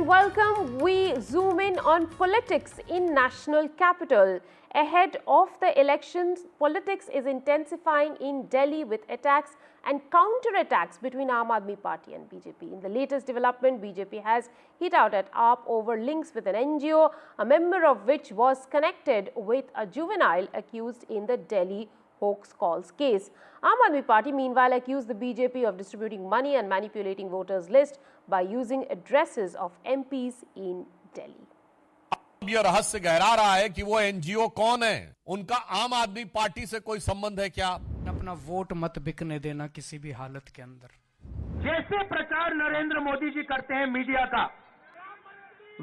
and welcome. We zoom in on politics in national capital. Ahead of the elections, politics is intensifying in Delhi with attacks and counter-attacks between Aam Aadmi Party and BJP. In the latest development, BJP has hit out at AAP over links with an NGO, a member of which was connected with a juvenile accused in the Delhi hoax calls case. Aam Aadmi Party meanwhile accused the BJP of distributing money and manipulating voters list by using addresses of MPs in Delhi. अब यह रहस्य गहरा रहा है कि वो NGO कौन है, उनका आम आदमी पार्टी से कोई संबंध है क्या? अपना वोट मत बिकने देना किसी भी हालत के अंदर। जैसे प्रचार नरेंद्र मोदी जी करते हैं मीडिया का,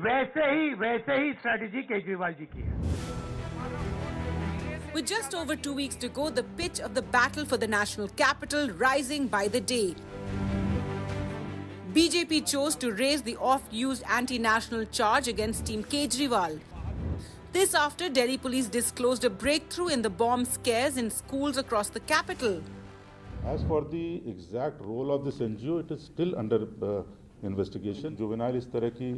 वैसे ही स्ट्रेटेजी केजरीवाल जी की है। With just over 2 weeks to go, the pitch of the battle for the national capital rising by the day. BJP chose to raise the oft-used anti-national charge against Team Kejriwal. This after Delhi police disclosed a breakthrough in the bomb scares in schools across the capital. As for the exact role of this NGO, it is still under investigation. Juvenile इस तरह की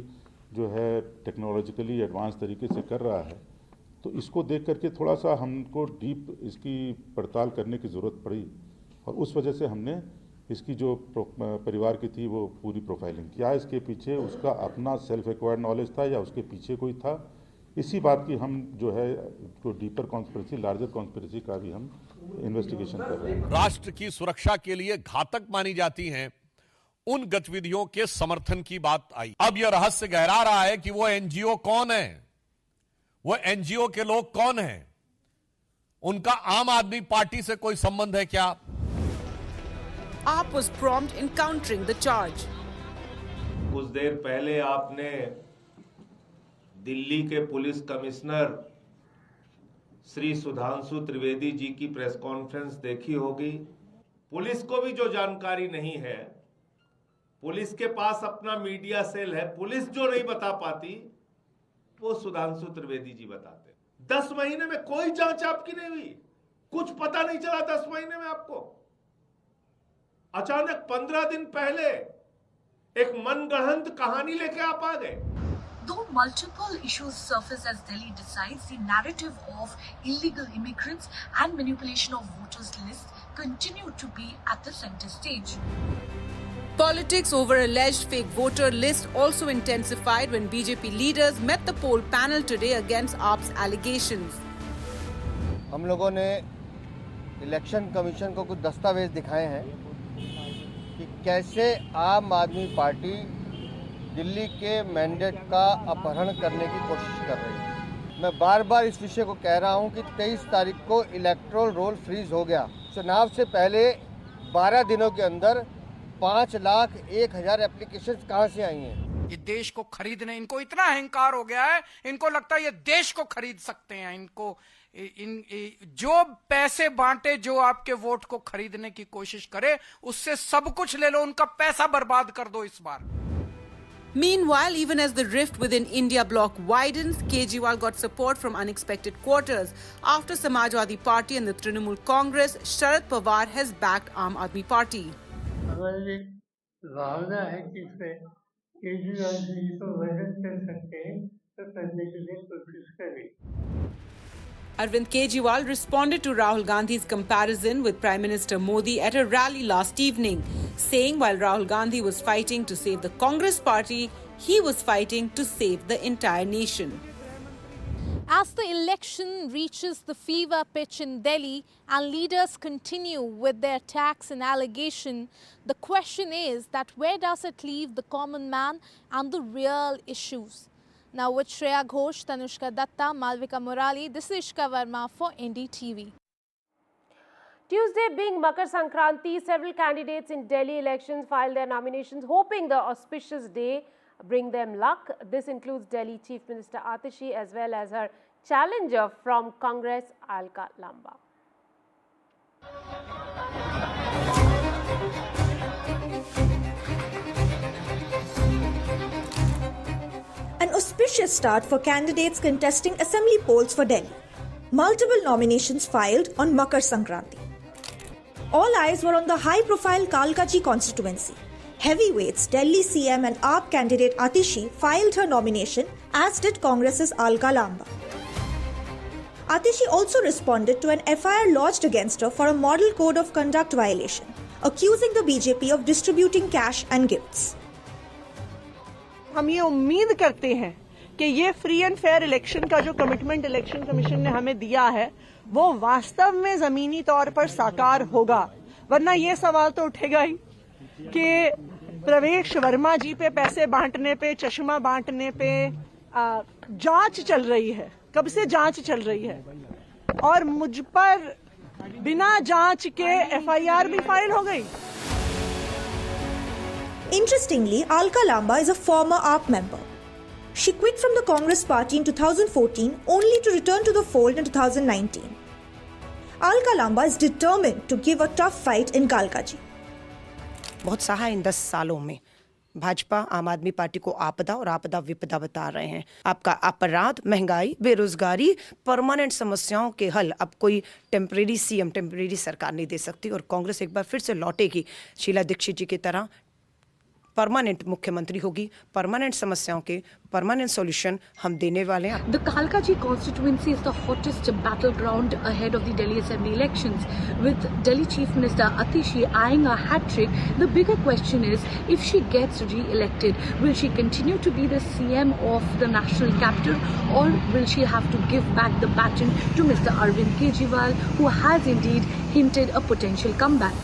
जो है technologically advance तरीके से कर रहा है, तो इसको देख करके थोड़ा सा हमको डीप इसकी पड़ताल करने की ज़रूरत पड़ी और उस वजह से हमने इसकी जो परिवार की थी वो पूरी प्रोफाइलिंग किया। इसके पीछे उसका अपना सेल्फ एक्वायर्ड नॉलेज था या उसके पीछे कोई था, इसी बात की हम जो है जो डीपर कॉन्स्पिरेसी, लार्जर कॉन्स्पिरेसी का भी हम इन्वेस्टिगेशन कर रहे हैं। राष्ट्र की सुरक्षा के लिए घातक मानी जाती हैं उन गतिविधियों के समर्थन की बात आई। अब यह रहस्य गहरा रहा है कि वो एनजीओ कौन है, वो एनजीओ के लोग कौन हैं, उनका आम आदमी पार्टी से कोई संबंध है क्या? AAP was prompt in countering the charge. कुछ देर पहले आपने दिल्ली के पुलिस कमिश्नर श्री सुधांशु त्रिवेदी जी की प्रेस कॉन्फ्रेंस देखी होगी। पुलिस को भी जो जानकारी नहीं है, पुलिस के पास अपना मीडिया सेल है, पुलिस जो नहीं बता पाती वो सुधांशु त्रिवेदी जी बताते। 10 महीने में कोई जांच आपकी नहीं हुई, कुछ पता नहीं चला 10 महीने में आपको। अचानक 15 दिन पहले एक मनगढ़ंत कहानी लेके आप आ गए। Though multiple issues surface as Delhi decides, the narrative of illegal immigrants and manipulation of voters' lists continue to be at the center stage. Politics over alleged fake voter list also intensified when BJP leaders met the poll panel today against AAP's allegations. हम लोगों ने election commission को कुछ दस्तावेज दिखाए हैं कि कैसे आम आदमी पार्टी दिल्ली के मैंडेट का अपहरण करने की कोशिश कर रही है। मैं बार बार इस विषय को कह रहा हूं कि 23 तारीख को इलेक्टोरल रोल फ्रीज हो गया। चुनाव से पहले 12 दिनों के अंदर 5,01,000 एप्लीकेशंस कहां से आई हैं? ये देश को खरीदने, इनको इतना अहंकार हो गया है, इनको लगता है ये देश को खरीद सकते हैं। इनको जो पैसे बांटे, जो आपके वोट को खरीदने की कोशिश करे, उससे सब कुछ ले लो, उनका पैसा बर्बाद कर दो इस बार। Meanwhile, even as the rift within India bloc widens, Kejriwal got support from unexpected quarters. After Samajwadi Party and the Trinamool Congress, Sharad Pawar has backed Aam Aadmi Party. हमारी भावना है कि इसमें केजरीवाल जी को मदद कर सकते हैं, तो करने के लिए कोशिश करें। Arvind Kejriwal responded to Rahul Gandhi's comparison with Prime Minister Modi at a rally last evening, saying while Rahul Gandhi was fighting to save the Congress party, he was fighting to save the entire nation. As the election reaches the fever pitch in Delhi and leaders continue with their attacks and allegation, the question is that where does it leave the common man and the real issues? Now with Shreya Ghosh, Tanushka Datta, Malvika Murali, this is Ishka Verma for NDTV. Tuesday being Makar Sankranti, several candidates in Delhi elections filed their nominations, hoping the auspicious day bring them luck. This includes Delhi Chief Minister Atishi as well as her challenger from Congress, Alka Lamba. An auspicious start for candidates contesting assembly polls for Delhi. Multiple nominations filed on Makar Sankranti. All eyes were on the high-profile Kalkaji constituency, Heavyweights Delhi CM and AAP candidate Atishi filed her nomination, as did Congress's Alka Lamba. Atishi also responded to an FIR lodged against her for a model code of conduct violation, accusing the BJP of distributing cash and gifts. हम ये उम्मीद करते हैं कि ये free and fair election का जो commitment election commission ने हमें दिया है वो वास्तव में जमीनी तौर पर साकार होगा, वरना ये सवाल तो उठेगा ही कि प्रवेश वर्मा जी पे पैसे बांटने पे, चश्मा बांटने पे जांच चल रही है। कब से जांच चल रही है और मुझ पर बिना जांच के FIR भी फाइल हो गई। Interestingly, Alka Lamba is a former AAP member. She quit from the Congress party in 2014 only to return to the fold in 2019. Alka Lamba is determined to give a tough fight in Kalkaji. बहुत सहा इन 10 सालों में भाजपा आम आदमी party को आपदा और आपदा विपदा बता रहे हैं। आपका अपराध, महंगाई, बेरोजगारी, परमानेंट समस्याओं के हल अब कोई टेम्परेरी CM, टेम्परेरी सरकार नहीं दे सकती और कांग्रेस एक बार फिर से लौटेगी शीला दीक्षित जी की तरह, परमानेंट मुख्यमंत्री होगी। परमानेंट समस्याओं के परमानेंट सॉल्यूशन हम देने वाले हैं। The Kalkaji constituency is the hottest battleground ahead of the Delhi Assembly elections. With Delhi Chief Minister Atishi eyeing a hat-trick, the bigger question is, if she gets re-elected, will she continue to be the CM of the national capital, or will she have to give back the baton to Mr. Arvind Kejriwal, who has indeed hinted a potential comeback?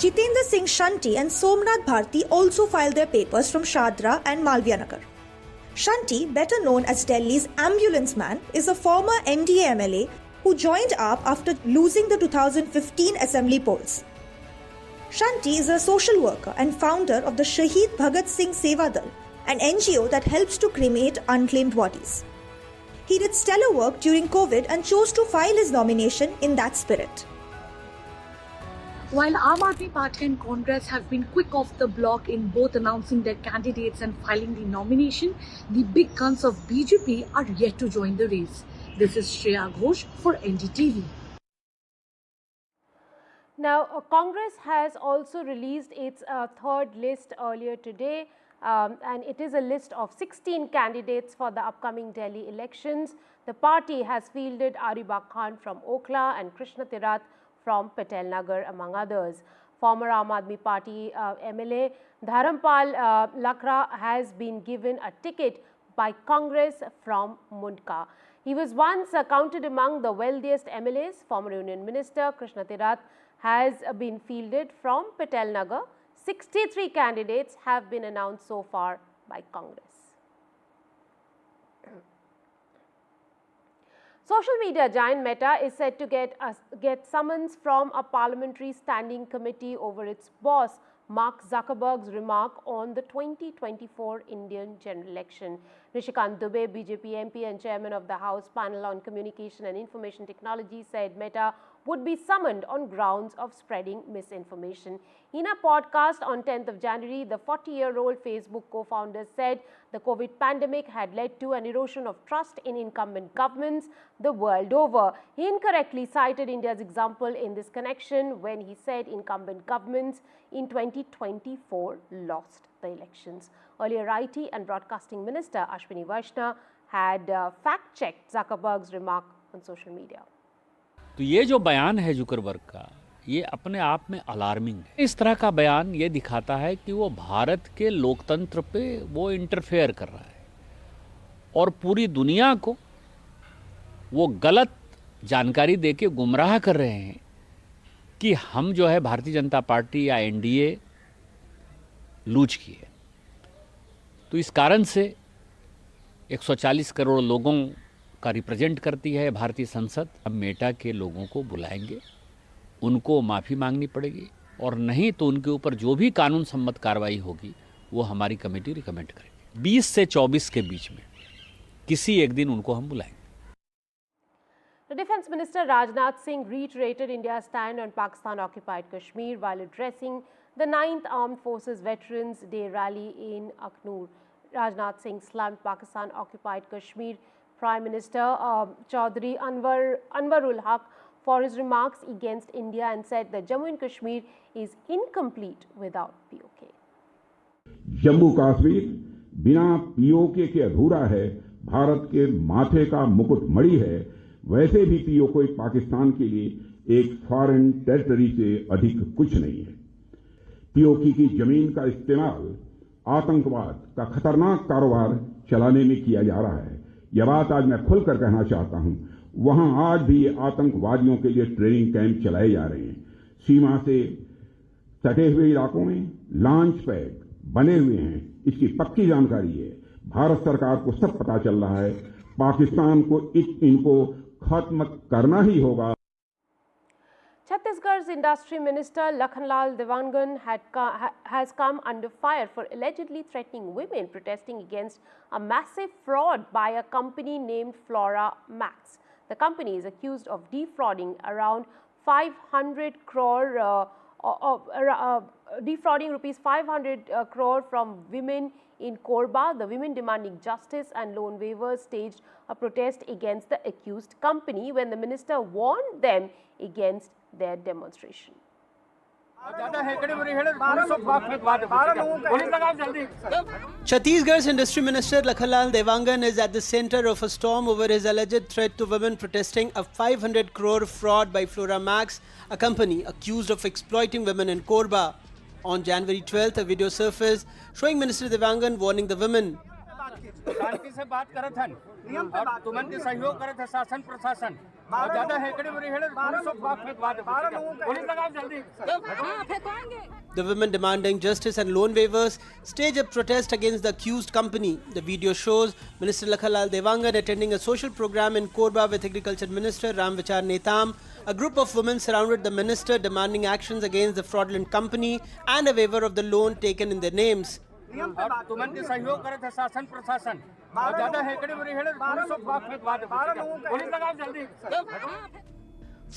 Jitendra Singh Shanti and Somnath Bharti also filed their papers from Shadra and Malviya Nagar. Shanti, better known as Delhi's ambulance man, is a former NDA MLA who joined AAP after losing the 2015 assembly polls. Shanti is a social worker and founder of the Shaheed Bhagat Singh Seva Dal, an NGO that helps to cremate unclaimed bodies. He did stellar work during COVID and chose to file his nomination in that spirit. While Aam Aadmi Party and Congress have been quick off the block in both announcing their candidates and filing the nomination, the big guns of BJP are yet to join the race. This is Shreya Ghosh for NDTV. Now, Congress has also released its third list earlier today, and it is a list of 16 candidates for the upcoming Delhi elections. The party has fielded Ariba Khan from Okhla and Krishna Tirath from Patel Nagar, among others. Former Aam Aadmi Party MLA Dharampal Lakra has been given a ticket by Congress from Mundka. He was once counted among the wealthiest MLAs. Former Union Minister Krishna Tirath has been fielded from Patel Nagar. 63 candidates have been announced so far by Congress. Social media giant Meta is said to get summons from a parliamentary standing committee over its boss Mark Zuckerberg's remark on the 2024 Indian general election. Nishikant Dubey, BJP MP and chairman of the House Panel on Communication and Information Technology, said Meta would be summoned on grounds of spreading misinformation. In a podcast on 10th of January, the 40-year-old Facebook co-founder said the COVID pandemic had led to an erosion of trust in incumbent governments the world over. He incorrectly cited India's example in this connection when he said incumbent governments in 2024 lost the elections. Earlier, IT and Broadcasting Minister Ashwini Vaishnaw had fact-checked Zuckerberg's remark on social media. तो ये जो बयान है Zuckerberg का, ये अपने आप में अलार्मिंग है। इस तरह का बयान ये दिखाता है कि वो भारत के लोकतंत्र पे वो इंटरफेयर कर रहा है और पूरी दुनिया को वो गलत जानकारी देके गुमराह कर रहे हैं कि हम जो है भारतीय जनता पार्टी या एनडीए लूज की है। तो इस कारण से 140 करोड़ लोगों का रिप्रेजेंट करती है भारतीय संसद। हम मेटा के लोगों को बुलाएंगे, उनको माफ़ी मांगनी पड़ेगी और नहीं तो उनके ऊपर जो भी कानून सम्मत कार्रवाई होगी वो हमारी कमेटी रिकमेंड करेगी। 20 से 24 के बीच में किसी एक दिन उनको हम बुलाएंगे। The Defence Minister Rajnath Singh reiterated India's stand on Pakistan-occupied Kashmir while addressing the 9th Armed Forces Veterans Day rally in Aknoor. Rajnath Singh slammed Pakistan-occupied Kashmir Prime Minister Chaudhry Anwarul Haq for his remarks against India and said that Jammu and Kashmir is incomplete without POK. Jammu Kashmir बिना PoK के अधूरा है, भारत के माथे का मुकुट मणि है। वैसे भी पीओके पाकिस्तान के लिए एक फॉरेन टेरिटरी से अधिक कुछ नहीं है। पीओके की जमीन का इस्तेमाल आतंकवाद का खतरनाक कारोबार चलाने में किया जा रहा है। यह बात आज मैं खुलकर कहना चाहता हूं। वहां आज भी आतंकवादियों के लिए ट्रेनिंग कैंप चलाए जा रहे हैं। सीमा से सटे हुए इलाकों में लॉन्च पैड बने हुए हैं, इसकी पक्की जानकारी है। भारत सरकार को सब पता चल रहा है। पाकिस्तान को इनको खत्म करना ही होगा। Chhattisgarh's Industry Minister Lakhanlal Devangan has come under fire for allegedly threatening women protesting against a massive fraud by a company named Flora Max. The company is accused of defrauding around 500 crore defrauding rupees 500 crore from women in Korba. The women demanding justice and loan waivers staged a protest against the accused company when the minister warned them against their demonstration. Chhattisgarh's Industry Minister Lakhanlal Devangan is at the center of a storm over his alleged threat to women protesting a 500 crore fraud by Flora Max, a company accused of exploiting women in Korba. On January 12th, a video surfaced showing Minister Devangan warning the women. शांति से बात करत हन और तुमन के सहयोग करत है शासन प्रशासन और ज्यादा हेकड़े में हेड़े पुलिस लगाओ जल्दी। The women demanding justice and loan waivers staged a protest against the accused company. The video shows Minister Lakhanlal Devangan attending a social program in Korba with Agriculture Minister Ram Vichar Netam. A group of women surrounded the minister demanding actions against the fraudulent company and a waiver of the loan taken in their names. और तुमन के सहयोग करत है शासन प्रशासन और ज्यादा हेकड़े में हेड़े पुलिस लगाओ जल्दी।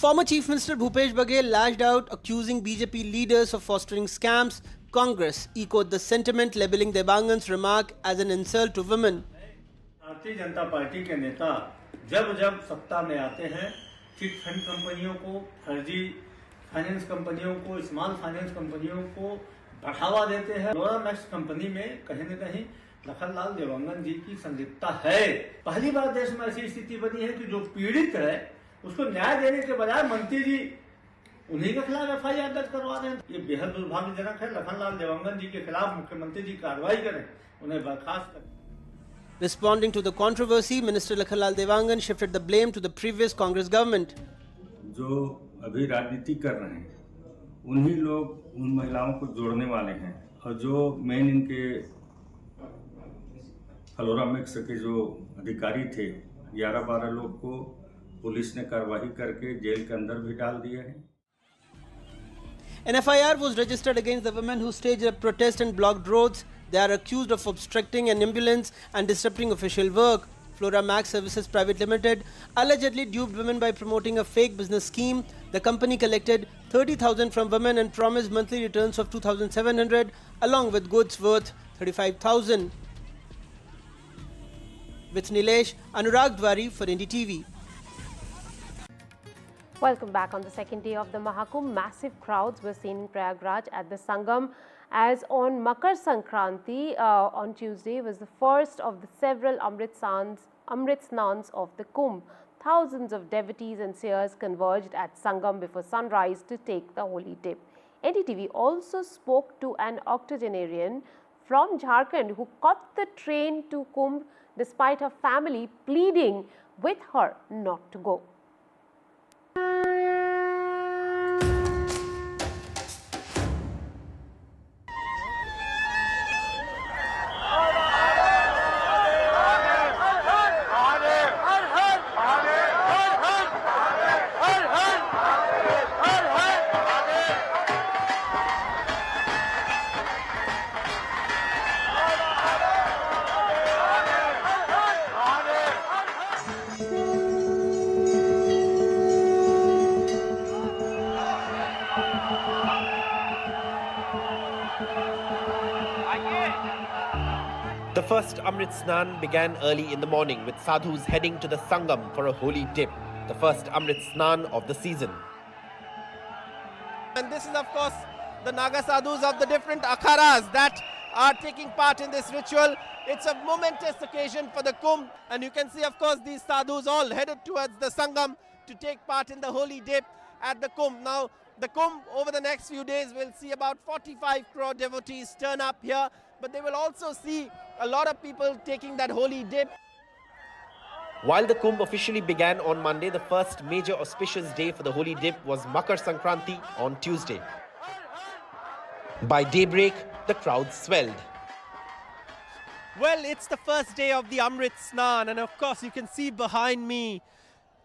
Former Chief Minister Bhupesh Baghel lashed out, accusing BJP leaders of fostering scams. Congress echoed the sentiment, labelling Devangan's remark as an insult to women. Bharatiya Janata party के नेता जब जब सत्ता में आते हैं, चिट फंड कंपनियों को, फर्जी फाइनेंस कंपनियों को, स्मॉल फाइनेंस कंपनियों को बढ़ावा देते हैं। फ्लोरा मैक्स कंपनी में कहीं न कहीं लखनलाल देवांगन जी की संलिप्तता है। पहली बार देश में ऐसी स्थिति बनी है कि जो पीड़ित है उसको न्याय देने के बजाय मंत्री जी उन्हीं के खिलाफ एफआईआर दर्ज करवा रहे हैं। ये बेहद दुर्भाग्यजनक है। लखनलाल देवांगन जी के खिलाफ मुख्यमंत्री जी कार्रवाई करें, उन्हें बर्खास्त करें। Responding to the controversy, Minister Lakhanlal Devangan shifted the blame to the previous Congress government. जो अभी राजनीति कर रहे हैं उन्हीं लोग उन महिलाओं को जोड़ने वाले हैं और जो मेन इनके फ्लोरा मैक्स के जो अधिकारी थे 11-12 लोग को पुलिस ने कार्रवाई करके जेल के अंदर भी डाल दिए हैं। An FIR was registered against the women who staged a protest and blocked roads. They are accused of obstructing an ambulance and disrupting official work. Flora Max Services Private Limited allegedly duped women by promoting a fake business scheme. The company collected 30,000 from women and promised monthly returns of 2,700 along with goods worth 35,000. With Nilesh, Anurag Dwari for NDTV. Welcome back. On the second day of the Mahakumbh, massive crowds were seen in Prayagraj at the Sangam, as on Makar Sankranti on Tuesday was the first of the several Amrit Snans of the Kumbh. Thousands of devotees and seers converged at Sangam before sunrise to take the holy dip. NDTV also spoke to an octogenarian from Jharkhand who caught the train to Kumbh despite her family pleading with her not to go. The first Amrit Snan began early in the morning with sadhus heading to the Sangam for a holy dip. the first Amrit Snan of the season. And this is, of course, the Naga sadhus of the different akharas that are taking part in this ritual. It's a momentous occasion for the Kumbh, and you can see, of course, these sadhus all headed towards the Sangam to take part in the holy dip at the Kumbh. Now, the Kumbh over the next few days will see about 45 crore devotees turn up here, but they will also see a lot of people taking that holy dip. While the Kumbh officially began on Monday, the first major auspicious day for the holy dip was Makar Sankranti on Tuesday. By daybreak, the crowd swelled. Well, it's the first day of the Amrit Snan, and of course you can see behind me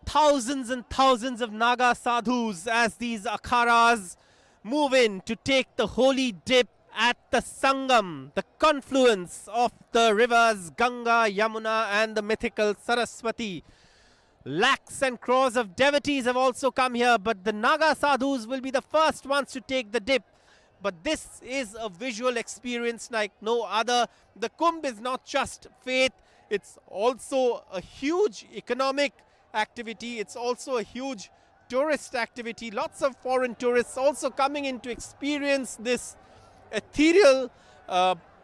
thousands and thousands of Naga sadhus as these akharas move in to take the holy dip at the Sangam, the confluence of the rivers Ganga, Yamuna and the mythical Saraswati. Lakhs and crores of devotees have also come here, but the Naga sadhus will be the first ones to take the dip. But this is a visual experience like no other. The Kumbh is not just faith, it's also a huge economic activity. It's also a huge tourist activity. Lots of foreign tourists also coming in to experience this ethereal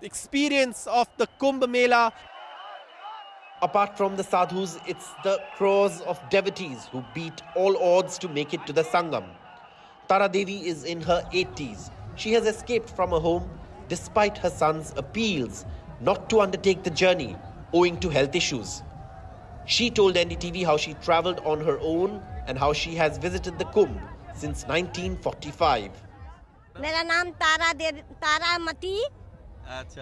experience of the Kumbh Mela. Apart from the sadhus, it's the crores of devotees who beat all odds to make it to the Sangam. Tara Devi is in her 80s. She has escaped from her home despite her son's appeals not to undertake the journey owing to health issues. She told NDTV how she travelled on her own and how she has visited the Kumbh since 1945. मेरा नाम तारामती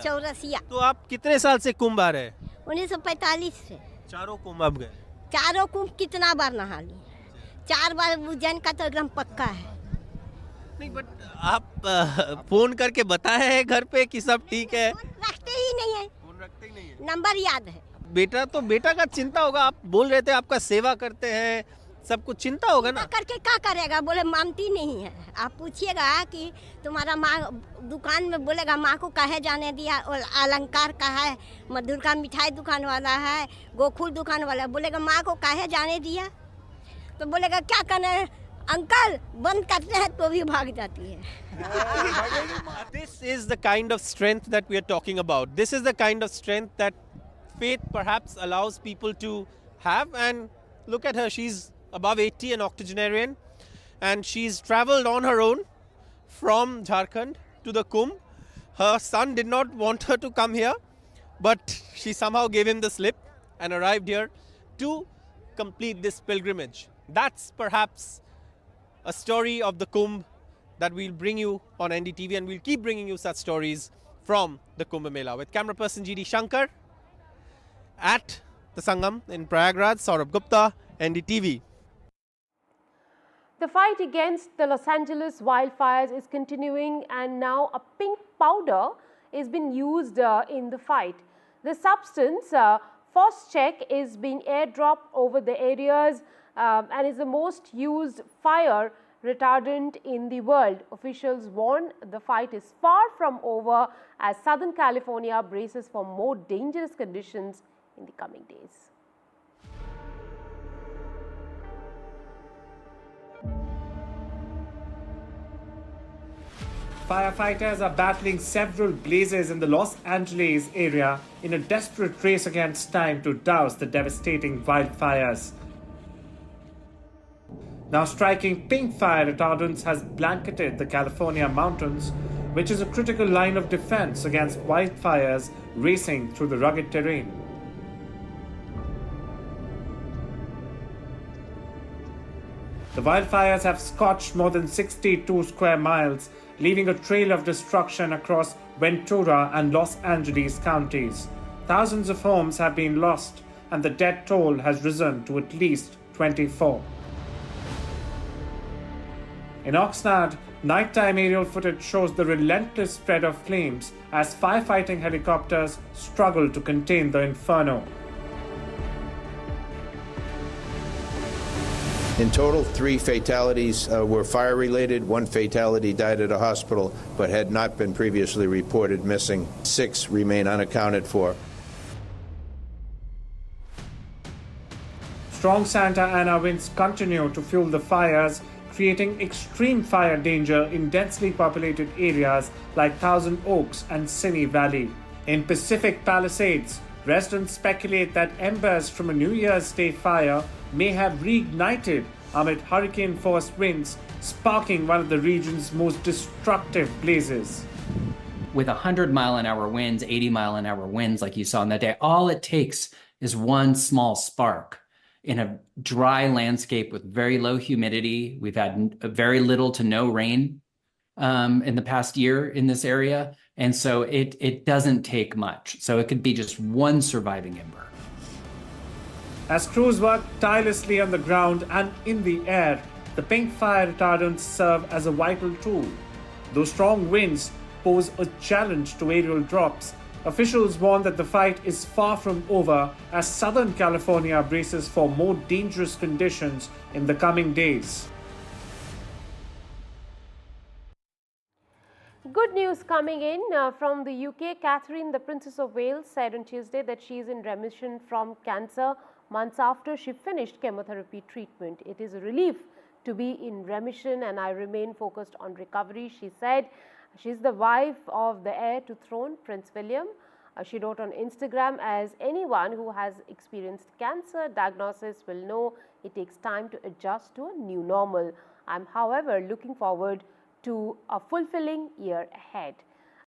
चौरसिया। तो आप कितने साल से कुंभ आ रहे हैं? 1945 से। चारों कुंभ अब गए? चारों कुंभ कितना बार नहा लिए? 4 बार उज्जैन का तो एकदम पक्का है। नहीं, बट आप फोन करके बताए हैं घर पे कि सब ठीक है? रखते ही नहीं है। फोन रखते ही नहीं है। नंबर याद है। बेटा का चिंता होगा, आप बोल रहे थे आपका सेवा करते हैं, सब कुछ चिंता होगा ना? करके क्या करेगा? बोले मानती नहीं है। आप पूछिएगा कि तुम्हारा माँ दुकान में, बोलेगा माँ को काहे जाने दिया, और अलंकार का है, मधुर का मिठाई दुकान वाला है, गोकुल दुकान वाला, बोलेगा माँ को काहे जाने दिया, तो बोलेगा क्या करना है अंकल, बंद करते हैं तो भी भाग जाती है। This is the kind of strength that we are talking about. This is the kind of strength that faith perhaps allows people to have. And look at her, she's above 80, an octogenarian, and she's traveled on her own from Jharkhand to the Kumbh. Her son did not want her to come here, but she somehow gave him the slip and arrived here to complete this pilgrimage. That's perhaps a story of the Kumbh that we'll bring you on NDTV, and we'll keep bringing you such stories from the Kumbh Mela. With camera person GD Shankar at the Sangam in Prayagraj, Saurabh Gupta, NDTV. The fight against the Los Angeles wildfires is continuing, and now a pink powder is being used in the fight. The substance, Phosgene, is being airdropped over the areas and is the most used fire retardant in the world. Officials warn the fight is far from over as Southern California braces for more dangerous conditions in the coming days. Firefighters are battling several blazes in the Los Angeles area in a desperate race against time to douse the devastating wildfires. Now, striking pink fire retardants has blanketed the California mountains, which is a critical line of defense against wildfires racing through the rugged terrain. The wildfires have scorched more than 62 square miles, leaving a trail of destruction across Ventura and Los Angeles counties. Thousands of homes have been lost, and the death toll has risen to at least 24. In Oxnard, nighttime aerial footage shows the relentless spread of flames as firefighting helicopters struggle to contain the inferno. In total, 3 fatalities were fire-related. 1 fatality died at a hospital but had not been previously reported missing. 6 remain unaccounted for. Strong Santa Ana winds continue to fuel the fires, creating extreme fire danger in densely populated areas like Thousand Oaks and Simi Valley. In Pacific Palisades, residents speculate that embers from a New Year's Day fire may have reignited amid hurricane-force winds, sparking one of the region's most destructive blazes. With 100-mile-an-hour winds, 80-mile-an-hour winds like you saw on that day, all it takes is one small spark in a dry landscape with very low humidity. We've had very little to no rain in the past year in this area. And so it doesn't take much. So it could be just one surviving ember. As crews work tirelessly on the ground and in the air, the pink fire retardants serve as a vital tool. Though strong winds pose a challenge to aerial drops, officials warn that the fight is far from over as Southern California braces for more dangerous conditions in the coming days. Good news coming in from the UK. Catherine, the Princess of Wales, said on Tuesday that she is in remission from cancer months after she finished chemotherapy treatment. It is a relief to be in remission and I remain focused on recovery, she said. She's the wife of the heir to throne, Prince William. She wrote on Instagram, as anyone who has experienced cancer diagnosis will know, it takes time to adjust to a new normal. I'm, however, looking forward to a fulfilling year ahead.